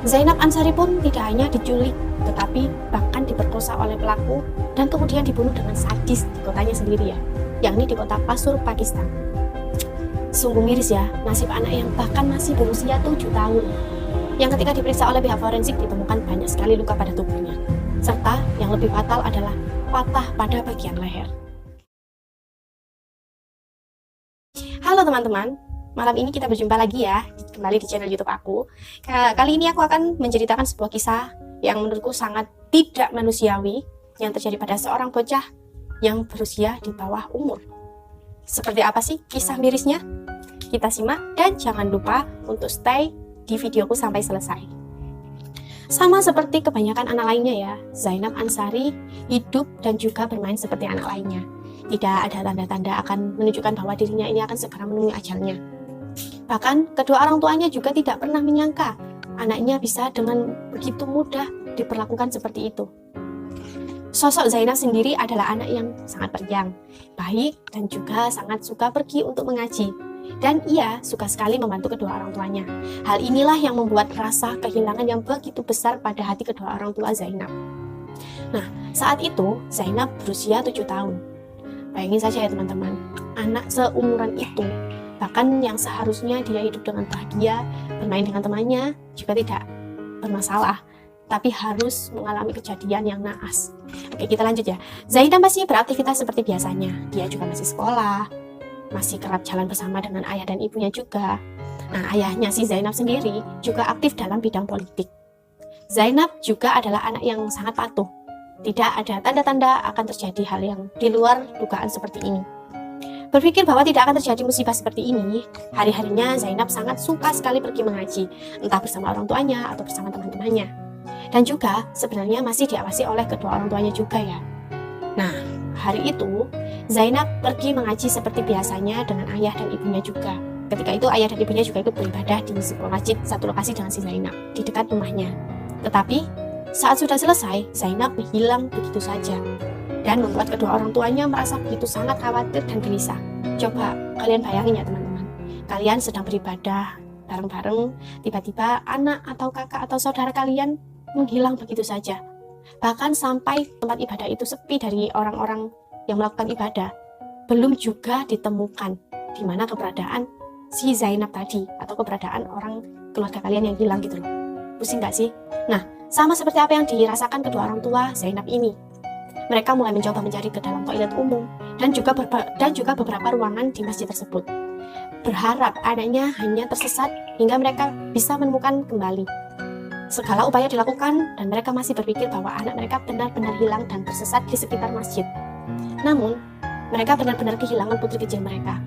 Zainab Ansari pun tidak hanya diculik, tetapi bahkan diperkosa oleh pelaku dan kemudian dibunuh dengan sadis di kotanya sendiri ya, yakni di kota Pasur, Pakistan. Sungguh miris ya, nasib anak yang bahkan masih berusia 7 tahun, yang ketika diperiksa oleh pihak forensik ditemukan banyak sekali luka pada tubuhnya, serta yang lebih fatal adalah patah pada bagian leher. Halo teman-teman, malam ini kita berjumpa lagi ya, kembali di channel YouTube aku. Kali ini aku akan menceritakan sebuah kisah yang menurutku sangat tidak manusiawi yang terjadi pada seorang bocah yang berusia di bawah umur. Seperti apa sih kisah mirisnya? Kita simak dan jangan lupa untuk stay di videoku sampai selesai. Sama seperti kebanyakan anak lainnya ya, Zainab Ansari hidup dan juga bermain seperti anak lainnya. Tidak ada tanda-tanda akan menunjukkan bahwa dirinya ini akan segera menemui ajalnya. Bahkan kedua orang tuanya juga tidak pernah menyangka anaknya bisa dengan begitu mudah diperlakukan seperti itu. Sosok Zainab sendiri adalah anak yang sangat pendiam, baik dan juga sangat suka pergi untuk mengaji. Dan ia suka sekali membantu kedua orang tuanya. Hal inilah yang membuat rasa kehilangan yang begitu besar pada hati kedua orang tua Zainab. Nah, saat itu Zainab berusia 7 tahun. Bayangin saja ya teman-teman, anak seumuran itu, bahkan yang seharusnya dia hidup dengan bahagia, bermain dengan temannya, juga tidak bermasalah, tapi harus mengalami kejadian yang naas. Oke, kita lanjut ya. Zainab masih beraktivitas seperti biasanya. Dia juga masih sekolah, masih kerap jalan bersama dengan ayah dan ibunya juga. Nah, ayahnya si Zainab sendiri juga aktif dalam bidang politik. Zainab juga adalah anak yang sangat patuh. Tidak ada tanda-tanda akan terjadi hal yang di luar dugaan seperti ini. Berpikir bahwa tidak akan terjadi musibah seperti ini, hari-harinya Zainab sangat suka sekali pergi mengaji, entah bersama orang tuanya atau bersama teman-temannya. Dan juga sebenarnya masih diawasi oleh kedua orang tuanya juga ya. Nah, hari itu Zainab pergi mengaji seperti biasanya dengan ayah dan ibunya juga. Ketika itu ayah dan ibunya juga ikut beribadah di sebuah masjid satu lokasi dengan si Zainab, di dekat rumahnya. Tetapi saat sudah selesai, Zainab menghilang begitu saja dan membuat kedua orang tuanya merasa begitu sangat khawatir dan gelisah. Coba kalian bayangin ya teman-teman, kalian sedang beribadah bareng-bareng, tiba-tiba anak atau kakak atau saudara kalian menghilang begitu saja. Bahkan sampai tempat ibadah itu sepi dari orang-orang yang melakukan ibadah, belum juga ditemukan di mana keberadaan si Zainab tadi atau keberadaan orang keluarga kalian yang hilang gitu loh. Pusing gak sih? Nah, sama seperti apa yang dirasakan kedua orang tua Zainab ini. Mereka mulai mencoba mencari ke dalam toilet umum dan juga beberapa ruangan di masjid tersebut. Berharap anaknya hanya tersesat hingga mereka bisa menemukan kembali. Segala upaya dilakukan dan mereka masih berpikir bahwa anak mereka benar-benar hilang dan tersesat di sekitar masjid. Namun, mereka benar-benar kehilangan putri kecil mereka.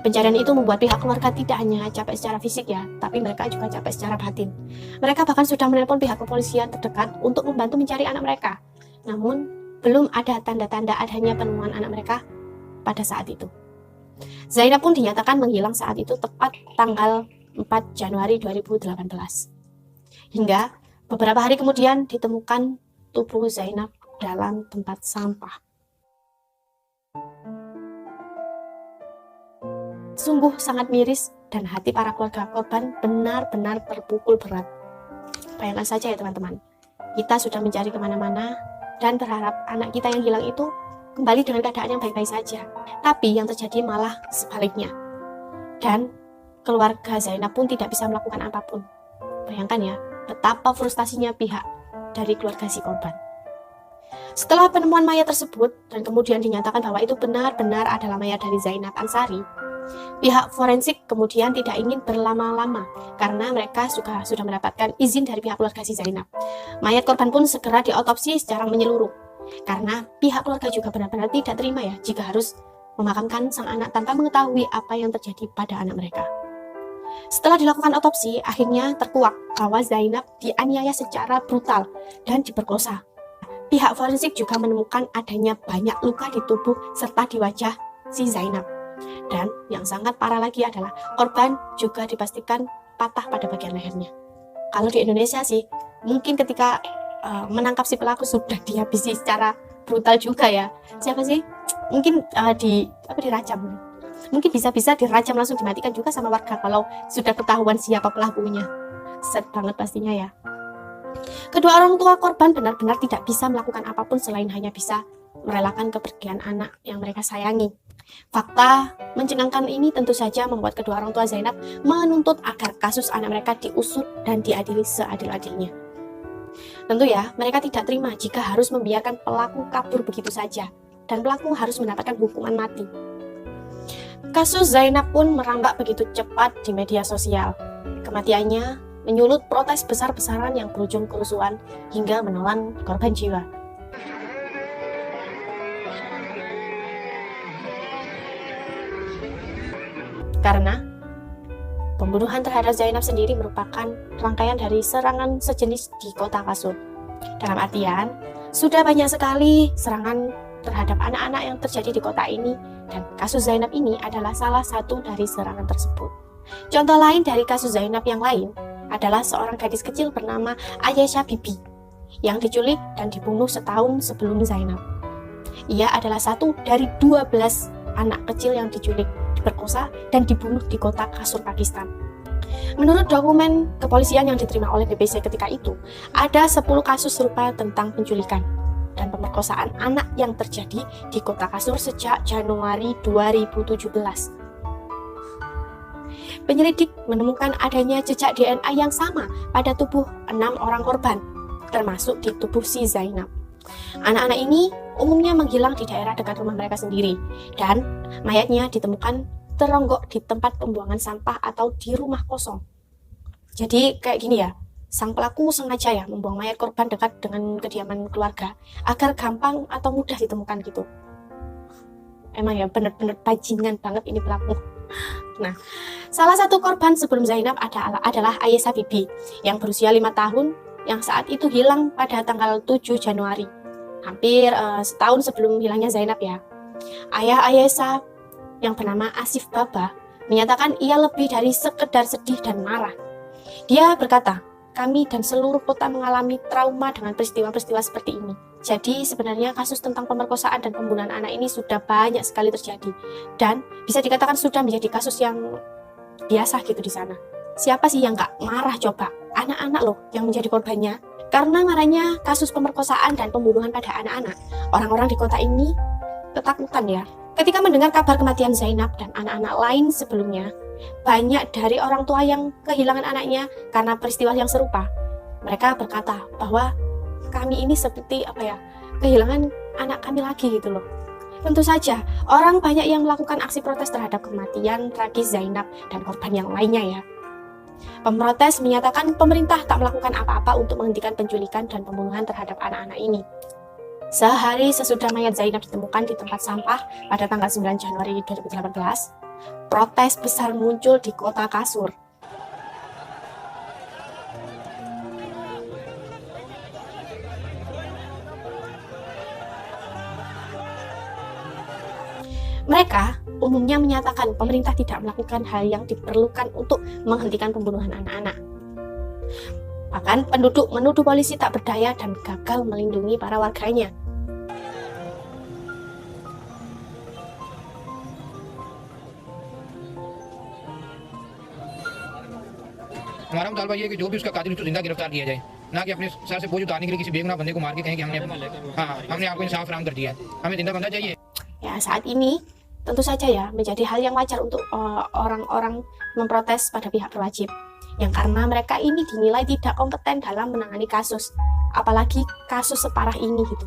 Pencarian itu membuat pihak keluarga tidak hanya capek secara fisik ya, tapi mereka juga capek secara batin. Mereka bahkan sudah menelpon pihak kepolisian terdekat untuk membantu mencari anak mereka. Namun, belum ada tanda-tanda adanya penemuan anak mereka pada saat itu. Zainab pun dinyatakan menghilang saat itu tepat tanggal 4 Januari 2018. Hingga beberapa hari kemudian ditemukan tubuh Zainab dalam tempat sampah. Sungguh sangat miris dan hati para keluarga korban benar-benar terpukul berat. Bayangkan saja ya teman-teman, kita sudah mencari kemana-mana dan berharap anak kita yang hilang itu kembali dengan keadaan yang baik-baik saja. Tapi yang terjadi malah sebaliknya. Dan keluarga Zainab pun tidak bisa melakukan apapun. Bayangkan ya, betapa frustasinya pihak dari keluarga si korban. Setelah penemuan mayat tersebut dan kemudian dinyatakan bahwa itu benar-benar adalah mayat dari Zainab Ansari, pihak forensik kemudian tidak ingin berlama-lama karena mereka sudah mendapatkan izin dari pihak keluarga si Zainab. Mayat korban pun segera diotopsi secara menyeluruh karena pihak keluarga juga benar-benar tidak terima ya jika harus memakamkan sang anak tanpa mengetahui apa yang terjadi pada anak mereka. Setelah dilakukan otopsi, akhirnya terkuak bahwa Zainab dianiaya secara brutal dan diperkosa. Pihak forensik juga menemukan adanya banyak luka di tubuh serta di wajah si Zainab. Dan yang sangat parah lagi adalah korban juga dipastikan patah pada bagian lehernya. Kalau di Indonesia sih, mungkin ketika menangkap si pelaku sudah dihabisi secara brutal juga ya. Siapa sih? Mungkin dirajam. Mungkin bisa-bisa dirajam langsung dimatikan juga sama warga kalau sudah ketahuan siapa pelakunya. Sad banget pastinya ya. Kedua orang tua korban benar-benar tidak bisa melakukan apapun selain hanya bisa merelakan kepergian anak yang mereka sayangi. Fakta mencengangkan ini tentu saja membuat kedua orang tua Zainab menuntut agar kasus anak mereka diusut dan diadili seadil-adilnya. Tentu ya, mereka tidak terima jika harus membiarkan pelaku kabur begitu saja, dan pelaku harus mendapatkan hukuman mati. Kasus Zainab pun merambat begitu cepat di media sosial. Kematiannya menyulut protes besar-besaran yang berujung kerusuhan hingga menelan korban jiwa. Karena pembunuhan terhadap Zainab sendiri merupakan rangkaian dari serangan sejenis di kota Kasur. Dalam artian, sudah banyak sekali serangan terhadap anak-anak yang terjadi di kota ini, dan kasus Zainab ini adalah salah satu dari serangan tersebut. Contoh lain dari kasus Zainab yang lain adalah seorang gadis kecil bernama Aisyah Bibi yang diculik dan dibunuh setahun sebelum Zainab. Ia adalah satu dari 12 anak kecil yang diculik, diperkosa, dan dibunuh di kota Kasur, Pakistan. Menurut dokumen kepolisian yang diterima oleh BBC ketika itu, ada 10 kasus serupa tentang penculikan dan pemerkosaan anak yang terjadi di kota Kasur sejak Januari 2017. Penyelidik menemukan adanya jejak DNA yang sama pada tubuh 6 orang korban, termasuk di tubuh si Zainab. Anak-anak ini umumnya menghilang di daerah dekat rumah mereka sendiri, dan mayatnya ditemukan teronggok di tempat pembuangan sampah atau di rumah kosong. Jadi kayak gini ya, sang pelaku sengaja ya membuang mayat korban dekat dengan kediaman keluarga agar gampang atau mudah ditemukan gitu. Emang ya bener-bener bajingan banget ini pelaku. Nah, salah satu korban sebelum Zainab adalah Aisyah Bibi yang berusia 5 tahun yang saat itu hilang pada tanggal 7 Januari, hampir setahun sebelum hilangnya Zainab ya. Ayah Aisyah yang bernama Asif Baba menyatakan ia lebih dari sekedar sedih dan marah. Dia berkata, "Kami dan seluruh kota mengalami trauma dengan peristiwa-peristiwa seperti ini. Jadi sebenarnya kasus tentang pemerkosaan dan pembunuhan anak ini sudah banyak sekali terjadi, dan bisa dikatakan sudah menjadi kasus yang biasa gitu di sana. Siapa sih yang gak marah coba? Anak-anak loh yang menjadi korbannya." Karena marahnya kasus pemerkosaan dan pembunuhan pada anak-anak, orang-orang di kota ini ketakutan ya. Ketika mendengar kabar kematian Zainab dan anak-anak lain sebelumnya, banyak dari orang tua yang kehilangan anaknya karena peristiwa yang serupa. Mereka berkata bahwa kami ini seperti kehilangan anak kami lagi gitu loh. Tentu saja, orang banyak yang melakukan aksi protes terhadap kematian tragis Zainab dan korban yang lainnya ya. Pemrotes menyatakan pemerintah tak melakukan apa-apa untuk menghentikan penculikan dan pembunuhan terhadap anak-anak ini. Sehari sesudah mayat Zainab ditemukan di tempat sampah pada tanggal 9 Januari 2018, protes besar muncul di kota Kasur. Mereka umumnya menyatakan pemerintah tidak melakukan hal yang diperlukan untuk menghentikan pembunuhan anak-anak. Bahkan penduduk menuduh polisi tak berdaya dan gagal melindungi para warganya. हमारा मुतालबा ये है कि जो भी उसका कातिल उसको जिंदा गिरफ्तार किया जाए, ना कि अपने सर से बोझ उतारने के लिए किसी बेगुनाह बंदे को मार के कहें कि हमने आपको इंसाफ फराहम कर दिया है। हमें जिंदा बंदा चाहिए। Ya, saat ini tentu saja ya menjadi hal yang wajar untuk orang-orang memprotes pada pihak berwajib, yang karena mereka ini dinilai tidak kompeten dalam menangani kasus, apalagi kasus separah ini gitu.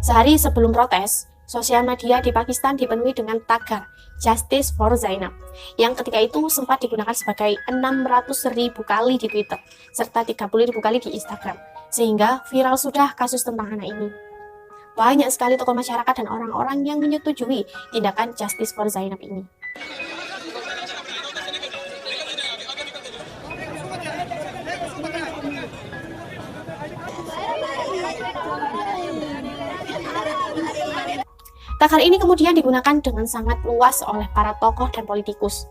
Sehari sebelum protes, sosial media di Pakistan dipenuhi dengan tagar Justice for Zainab, yang ketika itu sempat digunakan sebagai 600.000 kali di Twitter, serta 30.000 kali di Instagram, sehingga viral sudah kasus tentang anak ini. Banyak sekali tokoh masyarakat dan orang-orang yang menyetujui tindakan Justice for Zainab ini. Tagar ini kemudian digunakan dengan sangat luas oleh para tokoh dan politikus.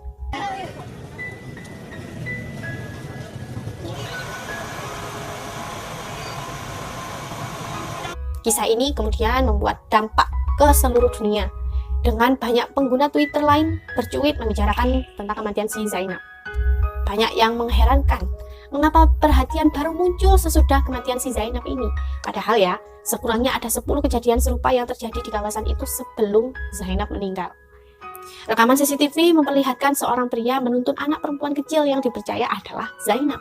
Kisah ini kemudian membuat dampak ke seluruh dunia, dengan banyak pengguna Twitter lain bercuit membicarakan tentang kematian si Zainab. Banyak yang mengherankan Mengapa perhatian baru muncul sesudah kematian si Zainab ini? Padahal ya, sekurangnya ada 10 kejadian serupa yang terjadi di kawasan itu sebelum Zainab meninggal. Rekaman CCTV memperlihatkan seorang pria menuntun anak perempuan kecil yang dipercaya adalah Zainab.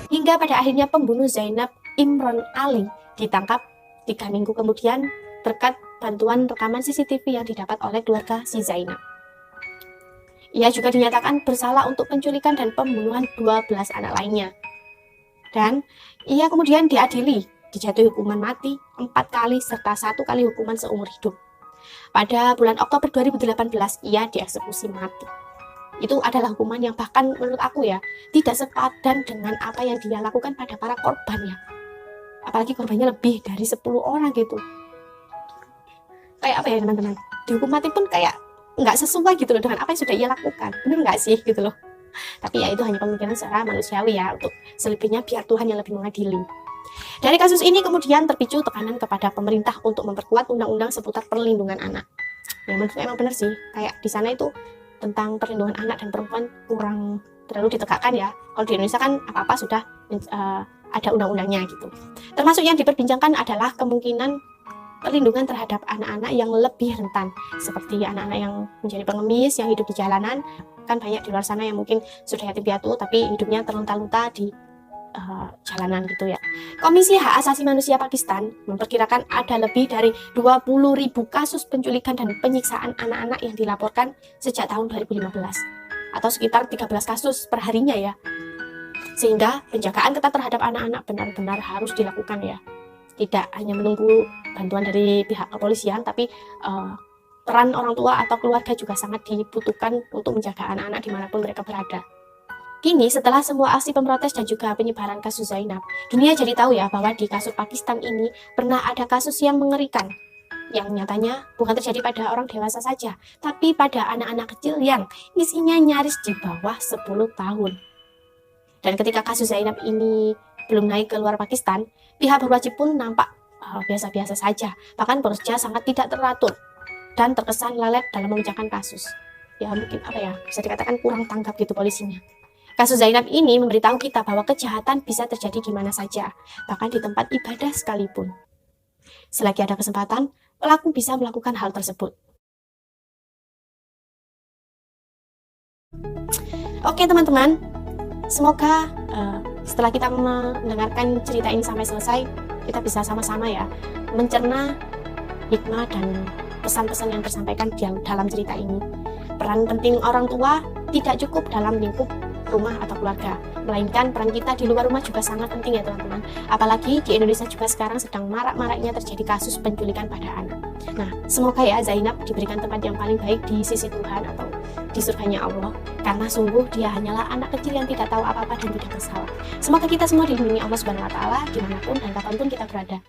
Hingga pada akhirnya pembunuh Zainab, Imron Ali, ditangkap 3 minggu kemudian berkat bantuan rekaman CCTV yang didapat oleh keluarga si Zainab. Ia juga dinyatakan bersalah untuk penculikan dan pembunuhan 12 anak lainnya. Dan ia kemudian diadili, dijatuhi hukuman mati 4 kali serta 1 kali hukuman seumur hidup. Pada bulan Oktober 2018, ia dieksekusi mati. Itu adalah hukuman yang bahkan menurut aku ya, tidak sepadan dengan apa yang dia lakukan pada para korban ya. Apalagi korbannya lebih dari 10 orang gitu. Kayak apa ya teman-teman, dihukum mati pun kayak nggak sesuai gitu loh dengan apa yang sudah ia lakukan. Bener nggak sih gitu loh. Tapi ya itu hanya pemikiran secara manusiawi ya, untuk selebihnya biar Tuhan yang lebih mengadili. Dari kasus ini kemudian terpicu tekanan kepada pemerintah untuk memperkuat undang-undang seputar perlindungan anak. Ya menurut saya emang benar sih, kayak di sana itu tentang perlindungan anak dan perempuan kurang terlalu ditegakkan ya. Kalau di Indonesia kan apa-apa sudah ada undang-undangnya gitu. Termasuk yang diperbincangkan adalah kemungkinan perlindungan terhadap anak-anak yang lebih rentan, seperti anak-anak yang menjadi pengemis, yang hidup di jalanan. Kan banyak di luar sana yang mungkin sudah yatim piatu tapi hidupnya terlunta-lunta di jalanan gitu ya. Komisi Hak Asasi Manusia Pakistan memperkirakan ada lebih dari 20.000 kasus penculikan dan penyiksaan anak-anak yang dilaporkan sejak tahun 2015, atau sekitar 13 kasus per harinya ya. Sehingga penjagaan ketat terhadap anak-anak benar-benar harus dilakukan ya. Tidak hanya menunggu bantuan dari pihak kepolisian, tapi peran orang tua atau keluarga juga sangat dibutuhkan untuk menjaga anak-anak dimanapun mereka berada. Kini setelah semua aksi pemprotes dan juga penyebaran kasus Zainab, dunia jadi tahu ya bahwa di kasus Pakistan ini pernah ada kasus yang mengerikan, yang nyatanya bukan terjadi pada orang dewasa saja, tapi pada anak-anak kecil yang isinya nyaris di bawah 10 tahun. Dan ketika kasus Zainab ini belum naik ke luar Pakistan, pihak berwajib pun nampak biasa-biasa saja, bahkan bekerja sangat tidak teratur dan terkesan lelet dalam memecahkan kasus. Ya mungkin apa ya, bisa dikatakan kurang tanggap gitu polisinya. Kasus Zainab ini memberitahu kita bahwa kejahatan bisa terjadi di mana saja, bahkan di tempat ibadah sekalipun. Selagi ada kesempatan, pelaku bisa melakukan hal tersebut. Oke teman-teman, semoga setelah kita mendengarkan cerita ini sampai selesai, kita bisa sama-sama ya mencerna hikmah dan pesan-pesan yang tersampaikan dalam cerita ini. Peran penting orang tua tidak cukup dalam lingkup rumah atau keluarga, melainkan peran kita di luar rumah juga sangat penting ya teman-teman. Apalagi di Indonesia juga sekarang sedang marak-maraknya terjadi kasus penculikan pada anak. Nah, semoga ya Zainab diberikan tempat yang paling baik di sisi Tuhan atau di surganya Allah, karena sungguh dia hanyalah anak kecil yang tidak tahu apa-apa dan tidak bersalah. Semoga kita semua dilindungi Allah Subhanahu wa Ta'ala dimanapun dan kapanpun kita berada.